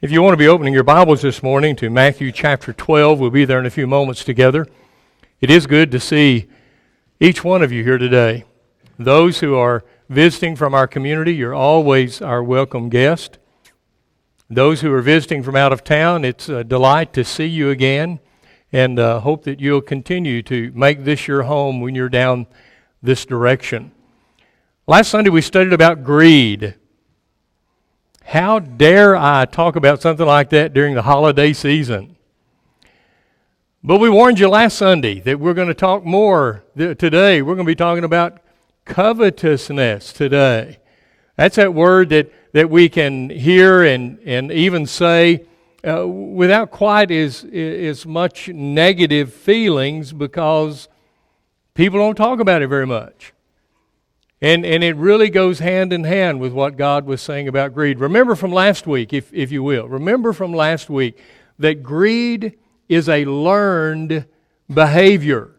If you want to be opening your Bibles this morning to Matthew chapter 12, we'll be there in a few moments together. It is good to see each one of you here today. Those who are visiting from our community, you're always our welcome guest. Those who are visiting from out of town, it's a delight to see you again, and hope that you'll continue to make this your home when you're down this direction. Last Sunday we studied about greed. How dare I talk about something like that during the holiday season? But we warned you last Sunday that we're going to talk more today. We're going to be talking about covetousness today. That's that word that we can hear and even say without quite as much negative feelings, because people don't talk about it very much. And it really goes hand in hand with what God was saying about greed. Remember from last week, if you will, remember from last week that greed is a learned behavior.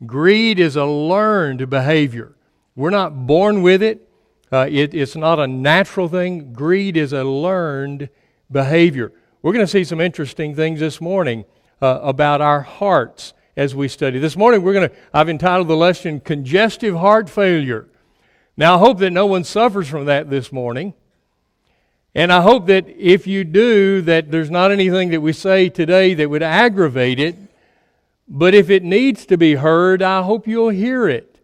Greed is a learned behavior. We're not born with it. It's not a natural thing. Greed is a learned behavior. We're going to see some interesting things this morning about our hearts as we study. This morning I've entitled the lesson, Congestive Heart Failure. Now I hope that no one suffers from that this morning. And I hope that if you do, that there's not anything that we say today that would aggravate it. But if it needs to be heard, I hope you'll hear it.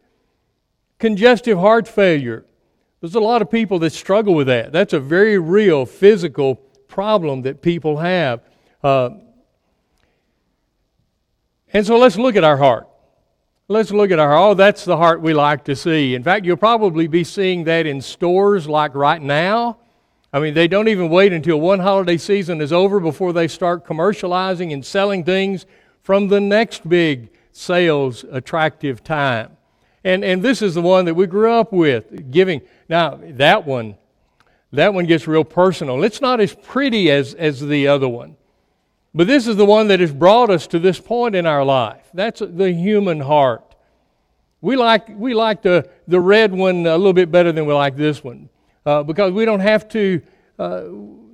Congestive heart failure. There's a lot of people that struggle with that. That's a very real physical problem that people have. And so let's look at our heart. Let's look at our heart. Oh, that's the heart we like to see. In fact, you'll probably be seeing that in stores like right now. I mean, they don't even wait until one holiday season is over before they start commercializing and selling things from the next big sales attractive time. And this is the one that we grew up with, giving. Now, that one gets real personal. It's not as pretty as the other one. But this is the one that has brought us to this point in our life. That's the human heart. We like the red one a little bit better than we like this one, because we don't have to.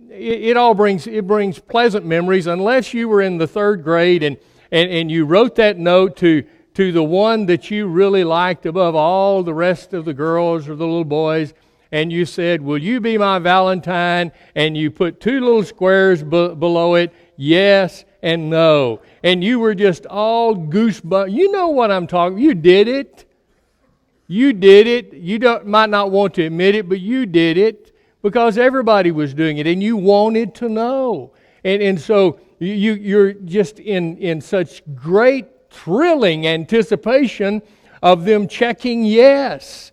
It brings pleasant memories. Unless you were in the third grade and you wrote that note to the one that you really liked above all the rest of the girls or the little boys, and you said, "Will you be my Valentine?" And you put two little squares below it. Yes and no. And you were just all goosebumps. You know what I'm talking about. You did it. You did it. You might not want to admit it, but you did it because everybody was doing it and you wanted to know. And so you're just in such great thrilling anticipation of them checking yes.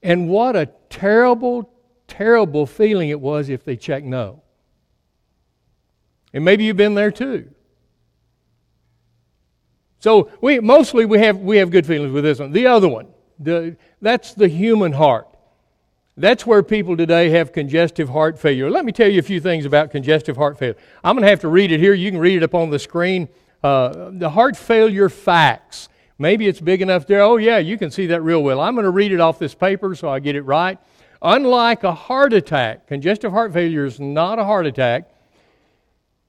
And what a terrible, terrible feeling it was if they checked no. And maybe you've been there too. So we have good feelings with this one. The other one, that's the human heart. That's where people today have congestive heart failure. Let me tell you a few things about congestive heart failure. I'm going to have to read it here. You can read it up on the screen. The heart failure facts. Maybe it's big enough there. Oh yeah, you can see that real well. I'm going to read it off this paper so I get it right. Unlike a heart attack, congestive heart failure is not a heart attack.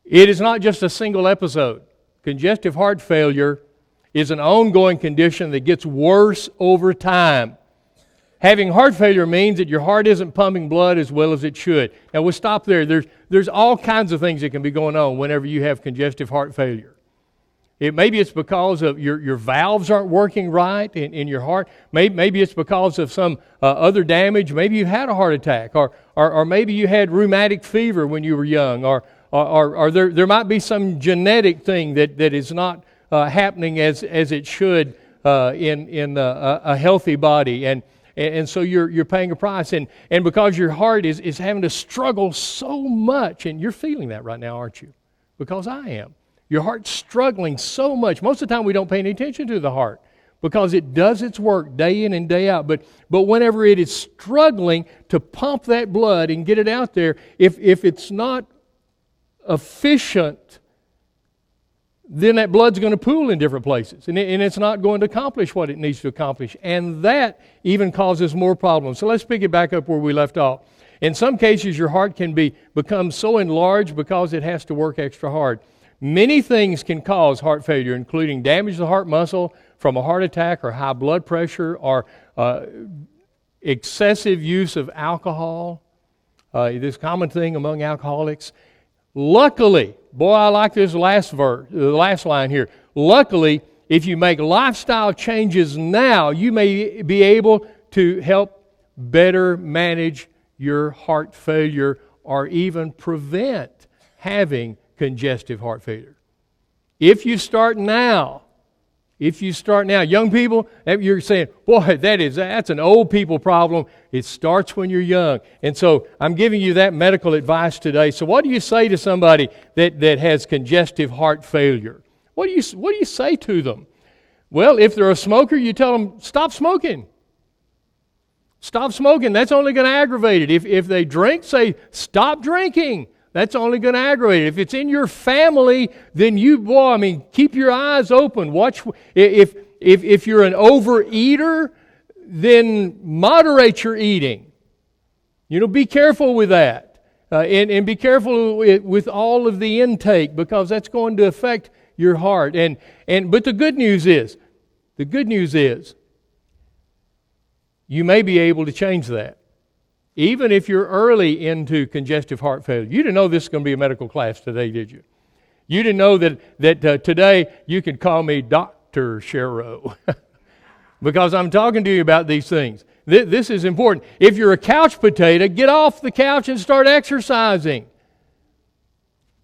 It is not just a single episode. Congestive heart failure is an ongoing condition that gets worse over time. Having heart failure means that your heart isn't pumping blood as well as it should. Now we'll stop there. There's all kinds of things that can be going on whenever you have congestive heart failure. Maybe it's because of your valves aren't working right in your heart. Maybe it's because of some other damage. Maybe you had a heart attack, or maybe you had rheumatic fever when you were young, or there might be some genetic thing that is not happening as it should in a healthy body, and so you're paying a price, and because your heart is having to struggle so much, and you're feeling that right now, aren't you? Because I am. Your heart's struggling so much. Most of the time we don't pay any attention to the heart because it does its work day in and day out. But whenever it is struggling to pump that blood and get it out there, if it's not efficient, then that blood's going to pool in different places, and it's not going to accomplish what it needs to accomplish, and that even causes more problems. So let's pick it back up where we left off. In some cases, your heart can become so enlarged because it has to work extra hard. Many things can cause heart failure, including damage to the heart muscle from a heart attack or high blood pressure or excessive use of alcohol. This common thing among alcoholics. Luckily, boy, I like this last verse, the last line here. Luckily, if you make lifestyle changes now, you may be able to help better manage your heart failure or even prevent having congestive heart failure. If you start now, young people, you're saying, boy, that's an old people problem. It starts when you're young. And so I'm giving you that medical advice today. So what do you say to somebody that has congestive heart failure? What do you say to them? Well, if they're a smoker, you tell them, stop smoking. Stop smoking. That's only going to aggravate it. If they drink, say, stop drinking. That's only going to aggravate it. If it's in your family, then keep your eyes open. Watch. If you're an overeater, then moderate your eating. Be careful with that. And be careful with all of the intake, because that's going to affect your heart. But the good news is, you may be able to change that. Even if you're early into congestive heart failure. You didn't know this is going to be a medical class today, did you? You didn't know that today you could call me Dr. Sherrow because I'm talking to you about these things. This is important. If you're a couch potato, get off the couch and start exercising.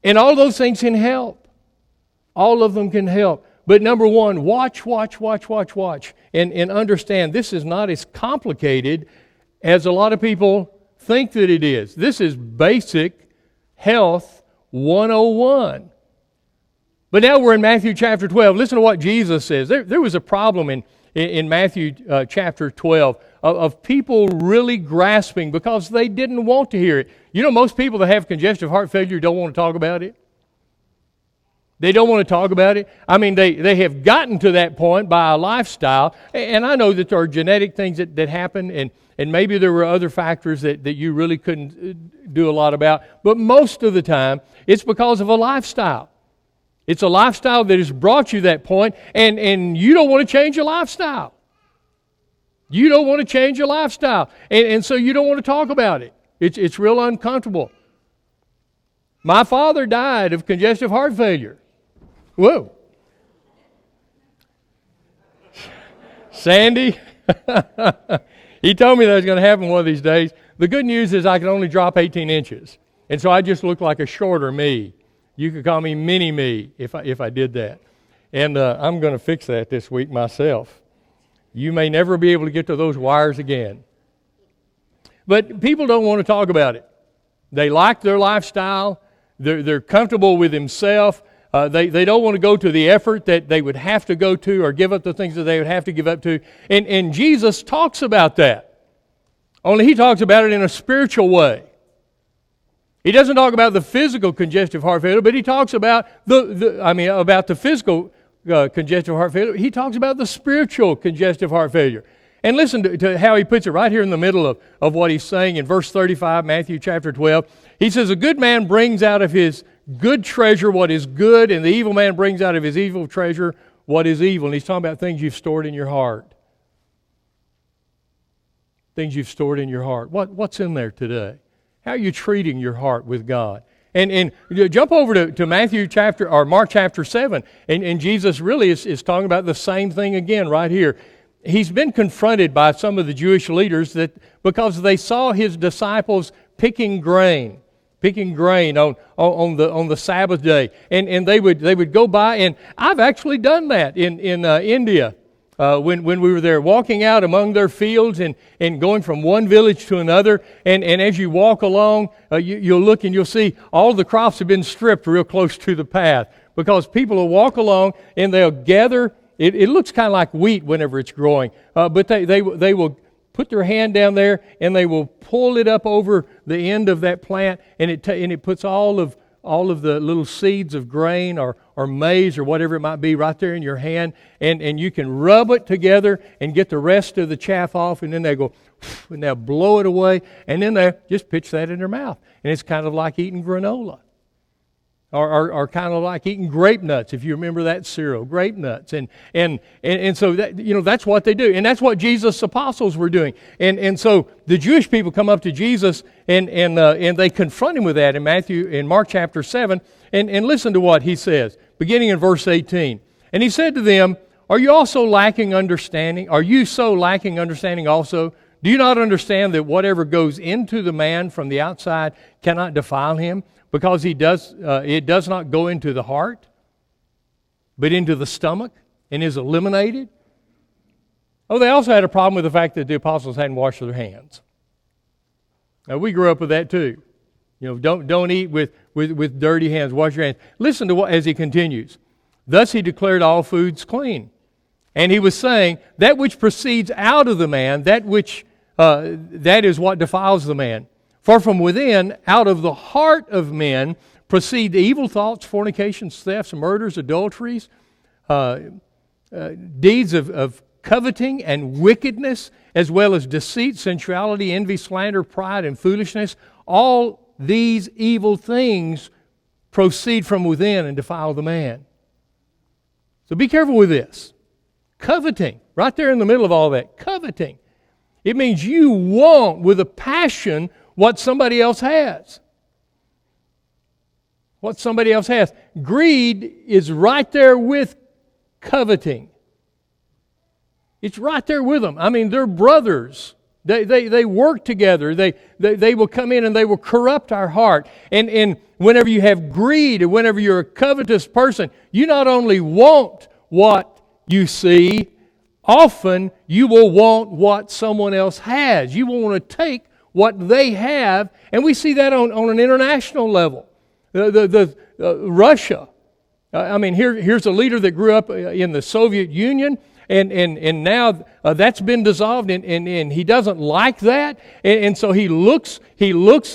And all those things can help. All of them can help. But number one, watch. And understand this is not as complicated as a lot of people think that it is. This is basic health 101. But now we're in Matthew chapter 12. Listen to what Jesus says. There was a problem in Matthew chapter 12 of people really grasping because they didn't want to hear it. Most people that have congestive heart failure don't want to talk about it. They don't want to talk about it. They have gotten to that point by a lifestyle. And I know that there are genetic things that happen, and maybe there were other factors that you really couldn't do a lot about. But most of the time, it's because of a lifestyle. It's a lifestyle that has brought you that point, and you don't want to change your lifestyle. You don't want to change your lifestyle. And so you don't want to talk about it. It's real uncomfortable. My father died of congestive heart failure. Whoa. Sandy, he told me that was going to happen one of these days. The good news is I can only drop 18 inches. And so I just look like a shorter me. You could call me mini me if I did that. And I'm going to fix that this week myself. You may never be able to get to those wires again. But people don't want to talk about it. They like their lifestyle. They're comfortable with themselves. They don't want to go to the effort that they would have to go to or give up the things that they would have to give up to. And Jesus talks about that. Only He talks about it in a spiritual way. He doesn't talk about the physical congestive heart failure, but He talks about about the physical congestive heart failure. He talks about the spiritual congestive heart failure. And listen to how He puts it right here in the middle of what He's saying in verse 35, Matthew chapter 12. He says, a good man brings out of his good treasure what is good, and the evil man brings out of his evil treasure what is evil. And He's talking about things you've stored in your heart. Things you've stored in your heart. What's in there today? How are you treating your heart with God? And jump over to Matthew chapter, or Mark chapter 7, and Jesus really is talking about the same thing again right here. He's been confronted by some of the Jewish leaders because they saw His disciples picking grain on the Sabbath day, and they would go by, and I've actually done that in India when we were there, walking out among their fields and going from one village to another, and as you walk along, you'll look and you'll see all the crops have been stripped real close to the path because people will walk along and they'll gather. It looks kind of like wheat whenever it's growing, but they will put their hand down there and they will pull it up over the end of that plant, and it puts all of all of the little seeds of grain or maize or whatever it might be right there in your hand, and you can rub it together and get the rest of the chaff off, and then they go, and they'll blow it away, and then they just pitch that in their mouth. And it's kind of like eating granola. Or kind of like eating grape nuts, if you remember that cereal, grape nuts. And so that, that's what they do. And that's what Jesus' apostles were doing. And so the Jewish people come up to Jesus and they confront him with that in Mark chapter 7. And listen to what he says, beginning in verse 18. And he said to them, "Are you also lacking understanding? Are you so lacking understanding also? Do you not understand that whatever goes into the man from the outside cannot defile him? Because it does not go into the heart, but into the stomach, and is eliminated." Oh, they also had a problem with the fact that the apostles hadn't washed their hands. Now, we grew up with that too. Don't eat with dirty hands. Wash your hands. Listen to what as he continues. "Thus he declared all foods clean. And he was saying, that which proceeds out of the man, that is what defiles the man. For from within, out of the heart of men, proceed evil thoughts, fornications, thefts, murders, adulteries, deeds of coveting and wickedness, as well as deceit, sensuality, envy, slander, pride, and foolishness. All these evil things proceed from within and defile the man." So be careful with this. Coveting, right there in the middle of all that, coveting. It means you want with a passion what somebody else has. What somebody else has. Greed is right there with coveting. It's right there with them. I mean, they're brothers. They work together. They will come in and they will corrupt our heart. And whenever you have greed or whenever you're a covetous person, you not only want what you see, often you will want what someone else has. You will want to take what they have, and we see that on an international level. Russia. Here's a leader that grew up in the Soviet Union, and now that's been dissolved, and he doesn't like that, and so he looks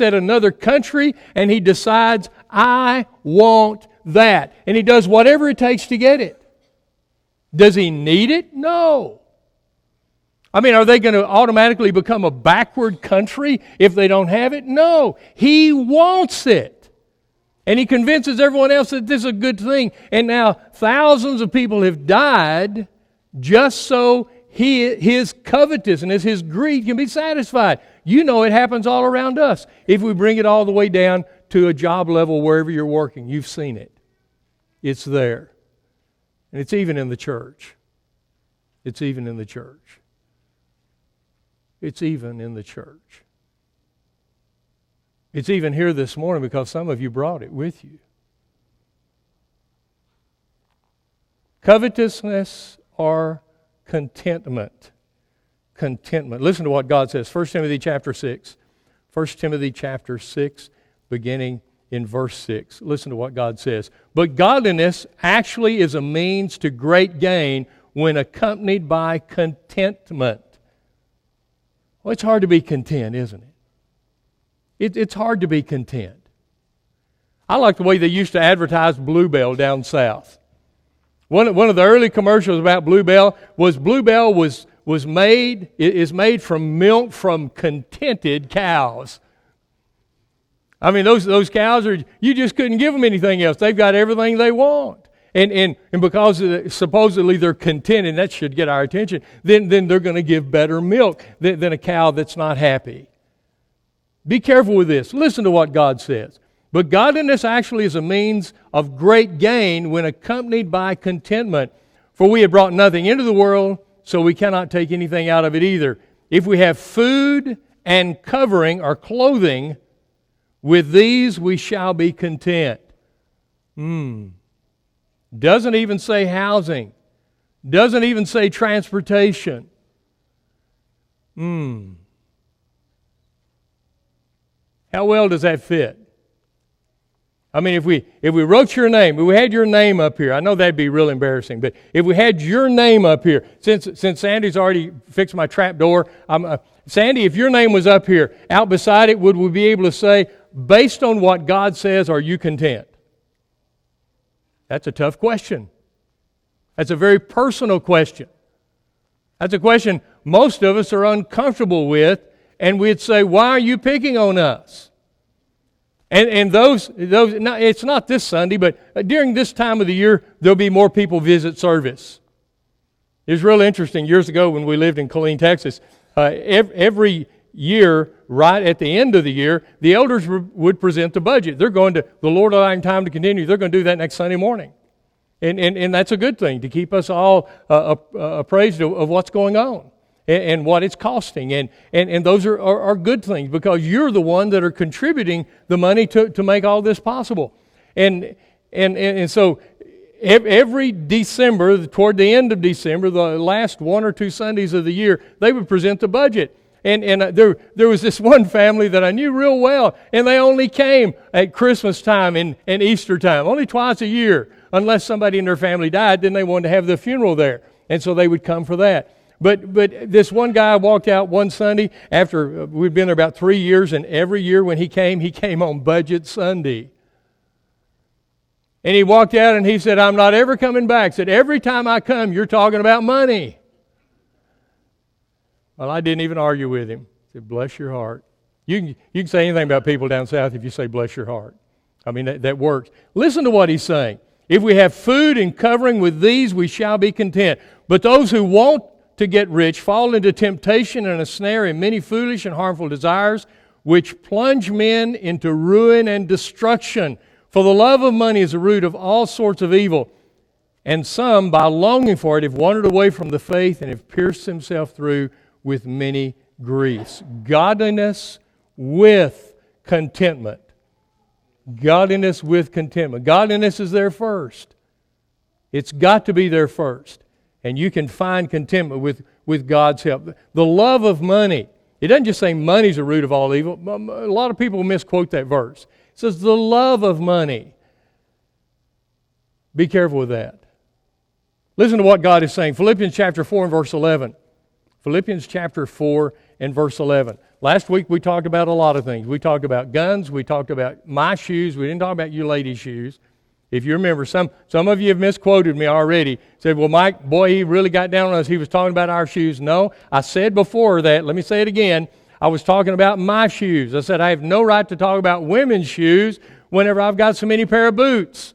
at another country, and he decides, I want that, and he does whatever it takes to get it. Does he need it? No. Are they going to automatically become a backward country if they don't have it? No. He wants it. And he convinces everyone else that this is a good thing. And now thousands of people have died just so his covetousness, his greed can be satisfied. It happens all around us. If we bring it all the way down to a job level wherever you're working, you've seen it. It's there. And it's even in the church. It's even in the church. It's even in the church. It's even here this morning because some of you brought it with you. Covetousness or contentment. Contentment. Listen to what God says. 1 Timothy chapter 6. 1 Timothy chapter 6, beginning in verse 6. Listen to what God says. "But godliness actually is a means to great gain when accompanied by contentment." Well, it's hard to be content, isn't it? It's hard to be content. I like the way they used to advertise Bluebell down south. One of the early commercials about Bluebell was made from milk from contented cows. Those cows you just couldn't give them anything else. They've got everything they want. And because supposedly they're content, and that should get our attention, then they're going to give better milk than a cow that's not happy. Be careful with this. Listen to what God says. "But godliness actually is a means of great gain when accompanied by contentment. For we have brought nothing into the world, so we cannot take anything out of it either. If we have food and covering or clothing, with these we shall be content." Doesn't even say housing. Doesn't even say transportation. How well does that fit? If we wrote your name, if we had your name up here, I know that'd be real embarrassing, but if we had your name up here, since Sandy's already fixed my trap door, Sandy, if your name was up here, out beside it, would we be able to say, based on what God says, are you content? That's a tough question. That's a very personal question. That's a question most of us are uncomfortable with, and we'd say, why are you picking on us? And those, now, it's not this Sunday, but during this time of the year, there'll be more people visit service. It was really interesting. Years ago when we lived in Killeen, Texas, every year, right at the end of the year, the elders would present the budget. They're going to, the Lord allowing time to continue, they're going to do that next Sunday morning. And that's a good thing, to keep us all appraised of what's going on and what it's costing. And those are good things, because you're the one that are contributing the money to make all this possible. And so every December, toward the end of December, the last one or two Sundays of the year, they would present the budget. And there was this one family that I knew real well, and they only came at Christmas time and Easter time, only twice a year. Unless somebody in their family died, then they wanted to have the funeral there. And so they would come for that. But this one guy walked out one Sunday after we'd been there about 3 years, and every year when he came on Budget Sunday. And he walked out and he said, I'm not ever coming back. He said, every time I come, you're talking about money. Well, I didn't even argue with him. I said, bless your heart. You can say anything about people down south if you say bless your heart. I mean, that works. Listen to what he's saying. If we have food and covering, with these we shall be content. But those who want to get rich fall into temptation and a snare and many foolish and harmful desires, which plunge men into ruin and destruction. For the love of money is the root of all sorts of evil. And some, by longing for it, have wandered away from the faith and have pierced themselves through with many griefs. Godliness with contentment. Godliness with contentment. Godliness is there first. It's got to be there first. And you can find contentment with God's help. The love of money. It doesn't just say money's the root of all evil. A lot of people misquote that verse. It says the love of money. Be careful with that. Listen to what God is saying. Philippians chapter 4 and verse 11. Philippians chapter 4 and verse 11. Last week we talked about a lot of things. We talked about guns. We talked about my shoes. We didn't talk about you ladies' shoes. If you remember, some of you have misquoted me already. Said, well, Mike, boy, he really got down on us. He was talking about our shoes. No, I said before that, let me say it again, I was talking about my shoes. I said I have no right to talk about women's shoes whenever I've got so many pair of boots.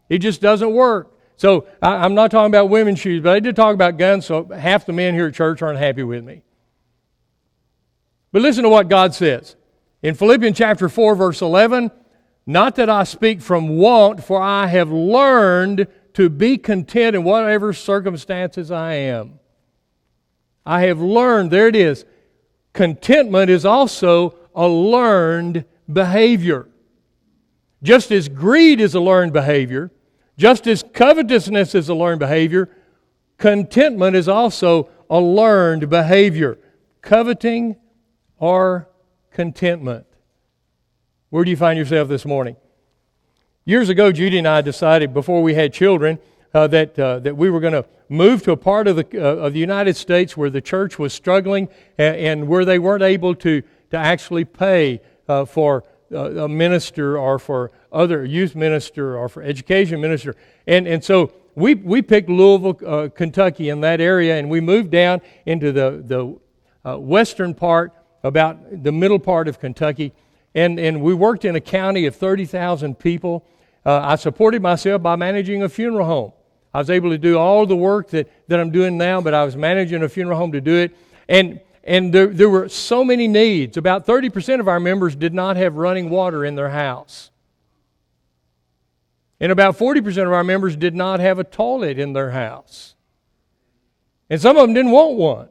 It just doesn't work. So I'm not talking about women's shoes, but I did talk about guns, so half the men here at church aren't happy with me. But listen to what God says. In Philippians chapter 4, verse 11, not that I speak from want, for I have learned to be content in whatever circumstances I am. I have learned, there it is. Contentment is also a learned behavior. Just as greed is a learned behavior, just as covetousness is a learned behavior, contentment is also a learned behavior. Coveting or contentment. Where do you find yourself this morning? Years ago, Judy and I decided, before we had children, that we were going to move to a part of the United States where the church was struggling and where they weren't able to actually pay for a minister or for other youth minister or for education minister. And so we picked Louisville, Kentucky in that area, and we moved down into the western part, about the middle part of Kentucky. And we worked in a county of 30,000 people. I supported myself by managing a funeral home. I was able to do all the work that I'm doing now, but I was managing a funeral home to do it. And there were so many needs. About 30% of our members did not have running water in their house. And about 40% of our members did not have a toilet in their house. And some of them didn't want one.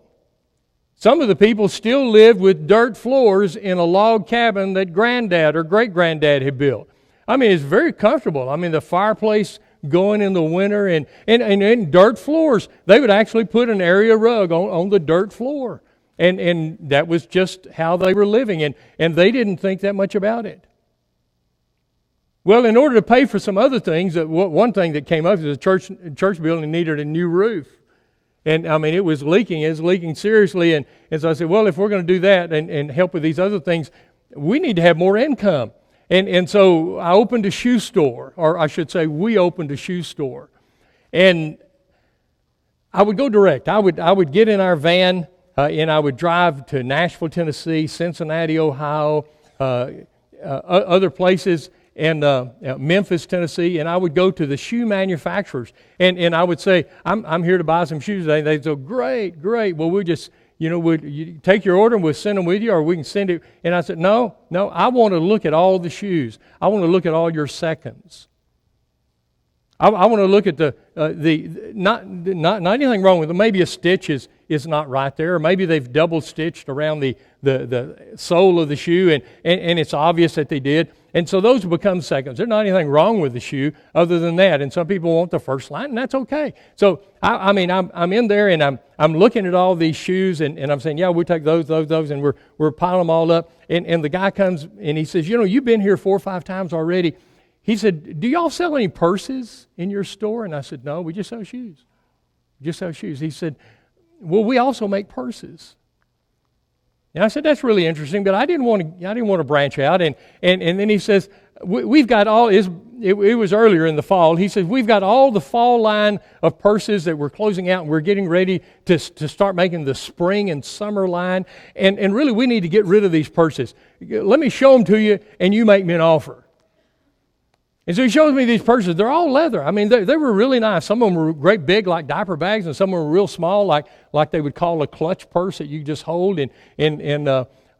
Some of the people still lived with dirt floors in a log cabin that granddad or great-granddad had built. I mean, it's very comfortable. I mean, the fireplace going in the winter and dirt floors. They would actually put an area rug on the dirt floor. And that was just how they were living. And they didn't think that much about it. Well, in order to pay for some other things, one thing that came up is the church building needed a new roof. And I mean, it was leaking seriously. And so I said, well, if we're going to do that and help with these other things, we need to have more income. And so I opened a shoe store, or I should say we opened a shoe store. And I would go direct. I would get in our van and I would drive to Nashville, Tennessee, Cincinnati, Ohio, other places, and Memphis, Tennessee, and I would go to the shoe manufacturers. And I would say, I'm here to buy some shoes today. They'd go, great. Well, we'll just, you take your order and we'll send them with you, or we can send it. And I said, no, I want to look at all the shoes. I want to look at all your seconds. I want to look at not anything wrong with them. Maybe a stitch is not right there, or maybe they've double stitched around the sole of the shoe, and it's obvious that they did. And so those become seconds. There's not anything wrong with the shoe other than that. And some people want the first line, and that's okay. So I'm in there and I'm looking at all these shoes, and I'm saying, yeah, we'll take those, and we're piling them all up. And the guy comes and he says, you've been here 4 or 5 times already. He said, do y'all sell any purses in your store? And I said, no, we just sell shoes. He said, well, we also make purses. And I said, that's really interesting, but I didn't want to branch out. And then he says, we've got all, it was earlier in the fall, he says, we've got all the fall line of purses that we're closing out, and we're getting ready to start making the spring and summer line. And really, we need to get rid of these purses. Let me show them to you, and you make me an offer. And so he shows me these purses. They're all leather. I mean, they were really nice. Some of them were great big, like diaper bags, and some of them were real small, like they would call a clutch purse that you just hold in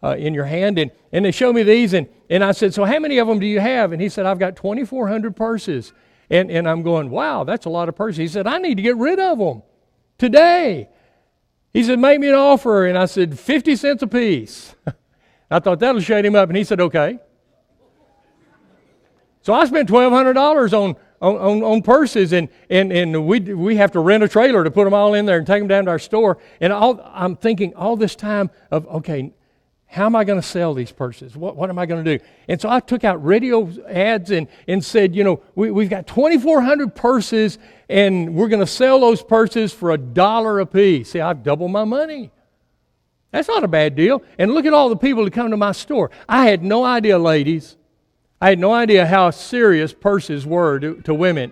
your hand. And they showed me these, and I said, so how many of them do you have? And he said, I've got 2,400 purses. And I'm going, wow, that's a lot of purses. He said, I need to get rid of them today. He said, make me an offer. And I said, 50 cents a piece. I thought that'll shut him up, and he said, okay. So I spent $1,200 on purses, and we have to rent a trailer to put them all in there and take them down to our store. And I'm thinking all this time of, okay, how am I going to sell these purses? What am I going to do? And so I took out radio ads and said, we've got 2,400 purses, and we're going to sell those purses for $1 a piece. See, I've doubled my money. That's not a bad deal. And look at all the people that come to my store. I had no idea, ladies. I had no idea how serious purses were to women.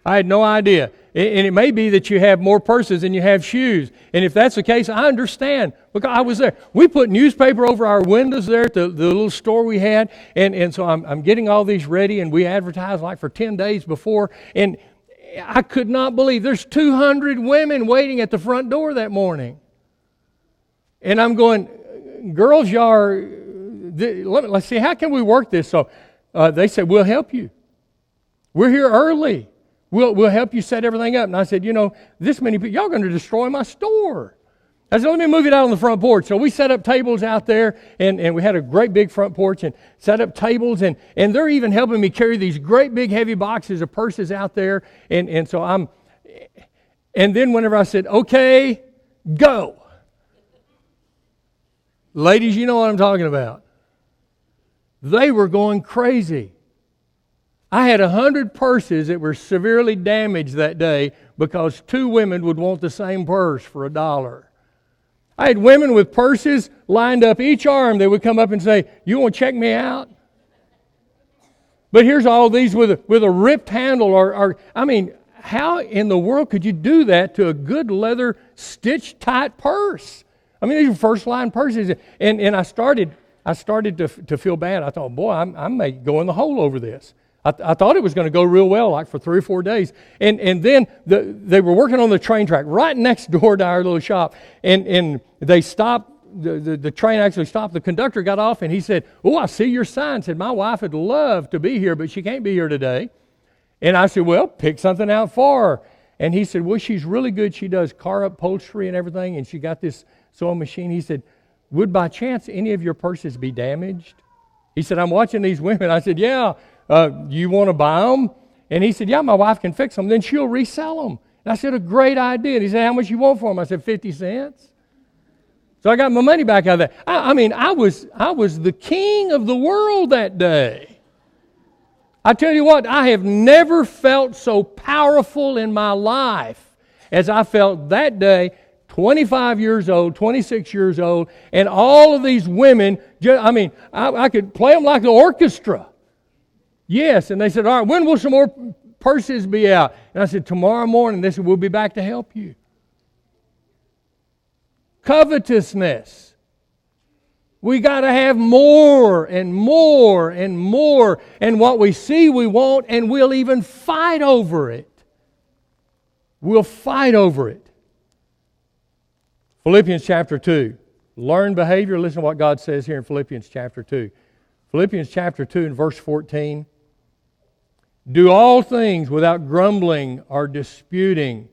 I had no idea. And it may be that you have more purses than you have shoes. And if that's the case, I understand. Look, I was there. We put newspaper over our windows there at the little store we had. And so I'm getting all these ready, and we advertised like for 10 days before. And I could not believe there's 200 women waiting at the front door that morning. And I'm going, girls, y'all are... Let's see, how can we work this? So they said, we'll help you. We're here early. We'll help you set everything up. And I said, this many people, y'all going to destroy my store. I said, let me move it out on the front porch. So we set up tables out there, and we had a great big front porch and set up tables, and they're even helping me carry these great big heavy boxes of purses out there. And so and then whenever I said, okay, go. Ladies, you know what I'm talking about. They were going crazy. I had 100 purses that were severely damaged that day because 2 women would want the same purse for $1. I had women with purses lined up each arm. They would come up and say, you want to check me out? But here's all these with a ripped handle. Or how in the world could you do that to a good leather stitched tight purse? I mean, these are first line purses. And I started to feel bad. I thought, boy, I may go in the hole over this. I thought it was going to go real well, like for 3 or 4 days. And then they were working on the train track right next door to our little shop. And they stopped. The train actually stopped. The conductor got off, and he said, oh, I see your sign. Said, my wife would love to be here, but she can't be here today. And I said, well, pick something out for her. And he said, well, she's really good. She does car upholstery and everything, and she got this sewing machine. He said, would by chance any of your purses be damaged? He said, I'm watching these women. I said, yeah, you want to buy them? And he said, yeah, my wife can fix them. Then she'll resell them. And I said, a great idea. And he said, how much you want for them? I said, 50 cents. So I got my money back out of that. I was the king of the world that day. I tell you what, I have never felt so powerful in my life as I felt that day 25 years old, 26 years old, and all of these women, I could play them like the orchestra. Yes, and they said, all right, when will some more purses be out? And I said, tomorrow morning. They said, we'll be back to help you. Covetousness. We got to have more and more and more. And what we see we want, and we'll even fight over it. We'll fight over it. Philippians chapter 2. Learned behavior. Listen to what God says here in Philippians chapter 2. Philippians chapter 2 and verse 14. Do all things without grumbling or disputing.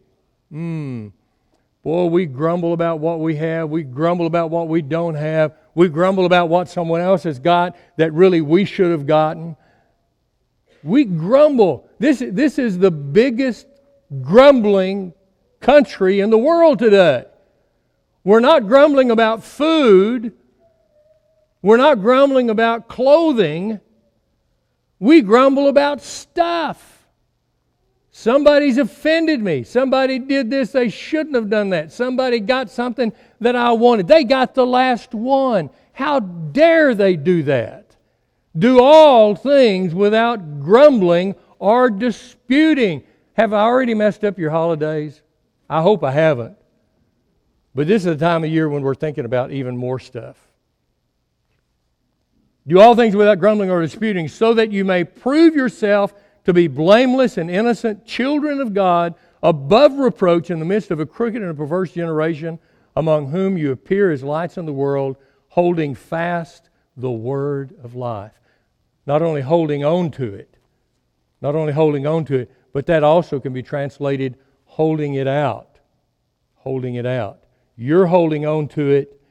Boy, we grumble about what we have. We grumble about what we don't have. We grumble about what someone else has got that really we should have gotten. We grumble. This is the biggest grumbling country in the world today. We're not grumbling about food. We're not grumbling about clothing. We grumble about stuff. Somebody's offended me. Somebody did this. They shouldn't have done that. Somebody got something that I wanted. They got the last one. How dare they do that? Do all things without grumbling or disputing. Have I already messed up your holidays? I hope I haven't. But this is the time of year when we're thinking about even more stuff. Do all things without grumbling or disputing, so that you may prove yourself to be blameless and innocent children of God, above reproach in the midst of a crooked and a perverse generation, among whom you appear as lights in the world, holding fast the word of life. Not only holding on to it, but that also can be translated holding it out. Holding it out. You're holding on to it,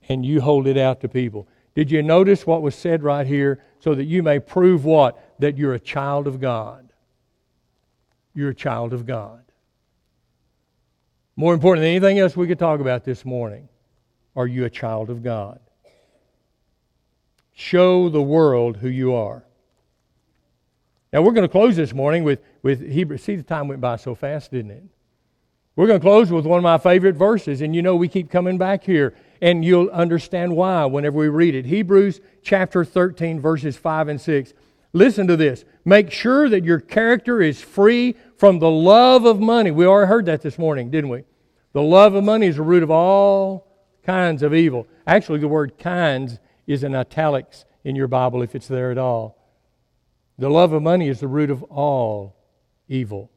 and you hold it out to people. Did you notice what was said right here? So that you may prove what? That you're a child of God. You're a child of God. More important than anything else we could talk about this morning, are you a child of God? Show the world who you are. Now we're going to close this morning with Hebrews. See, the time went by so fast, didn't it? We're going to close with one of my favorite verses, and you know we keep coming back here, and you'll understand why whenever we read it. Hebrews chapter 13, verses 5 and 6. Listen to this. Make sure that your character is free from the love of money. We already heard that this morning, didn't we? The love of money is the root of all kinds of evil. Actually, the word kinds is in italics in your Bible if it's there at all. The love of money is the root of all evil.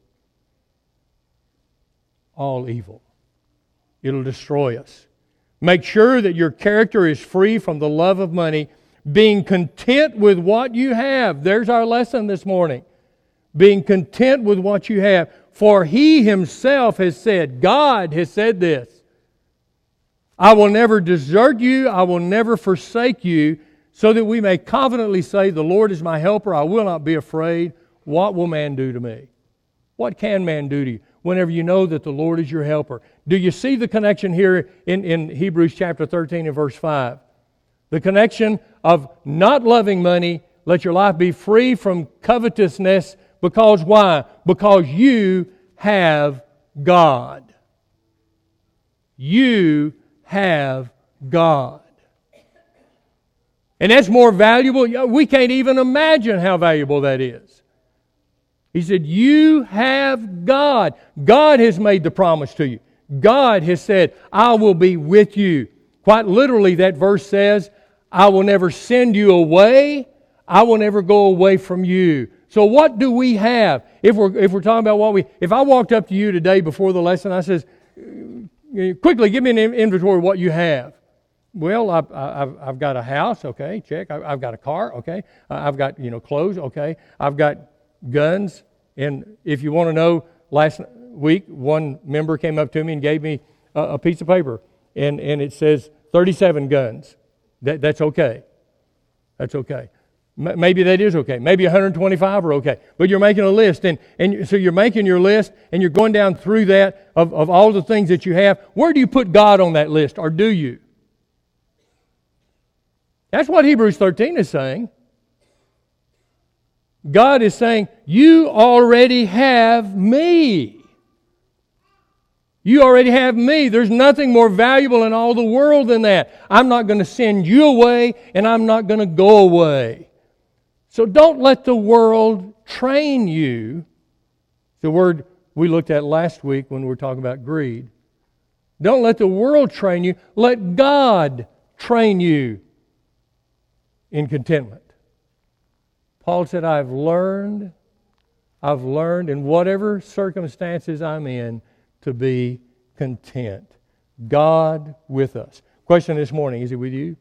All evil. It'll destroy us. Make sure that your character is free from the love of money, being content with what you have. There's our lesson this morning. Being content with what you have. For He Himself has said, God has said this, I will never desert you, I will never forsake you, so that we may confidently say, the Lord is my helper, I will not be afraid. What will man do to me? What can man do to you? Whenever you know that the Lord is your helper. Do you see the connection here in Hebrews chapter 13 and verse 5? The connection of not loving money, let your life be free from covetousness, because why? Because you have God. You have God. And that's more valuable. We can't even imagine how valuable that is. He said, you have God. God has made the promise to you. God has said, I will be with you. Quite literally, that verse says, I will never send you away. I will never go away from you. So what do we have? If we're talking about if I walked up to you today before the lesson, I says, quickly give me an inventory of what you have. Well, I've got a house, okay, check. I've got a car, okay. I've got clothes, okay. I've got guns, and if you want to know, last week one member came up to me and gave me a piece of paper, and it says 37 guns. That's okay. That's okay. Maybe that is okay. Maybe 125 are okay. But you're making a list, and so you're making your list, and you're going down through that of all the things that you have. Where do you put God on that list, or do you? That's what Hebrews 13 is saying. God is saying, you already have me. You already have me. There's nothing more valuable in all the world than that. I'm not going to send you away, and I'm not going to go away. So don't let the world train you. The word we looked at last week when we were talking about greed. Don't let the world train you. Let God train you in contentment. Paul said, I've learned in whatever circumstances I'm in to be content. God with us. Question this morning, is He with you?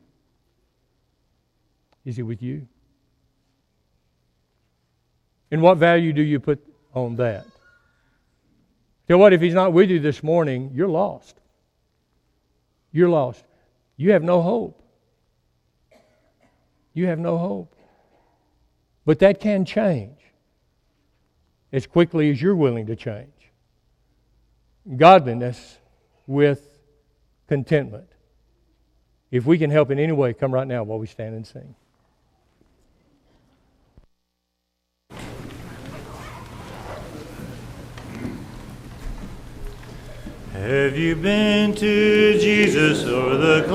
Is He with you? And what value do you put on that? Tell you what, if He's not with you this morning, you're lost. You're lost. You have no hope. You have no hope. But that can change as quickly as you're willing to change. Godliness with contentment. If we can help in any way, come right now while we stand and sing. Have you been to Jesus or the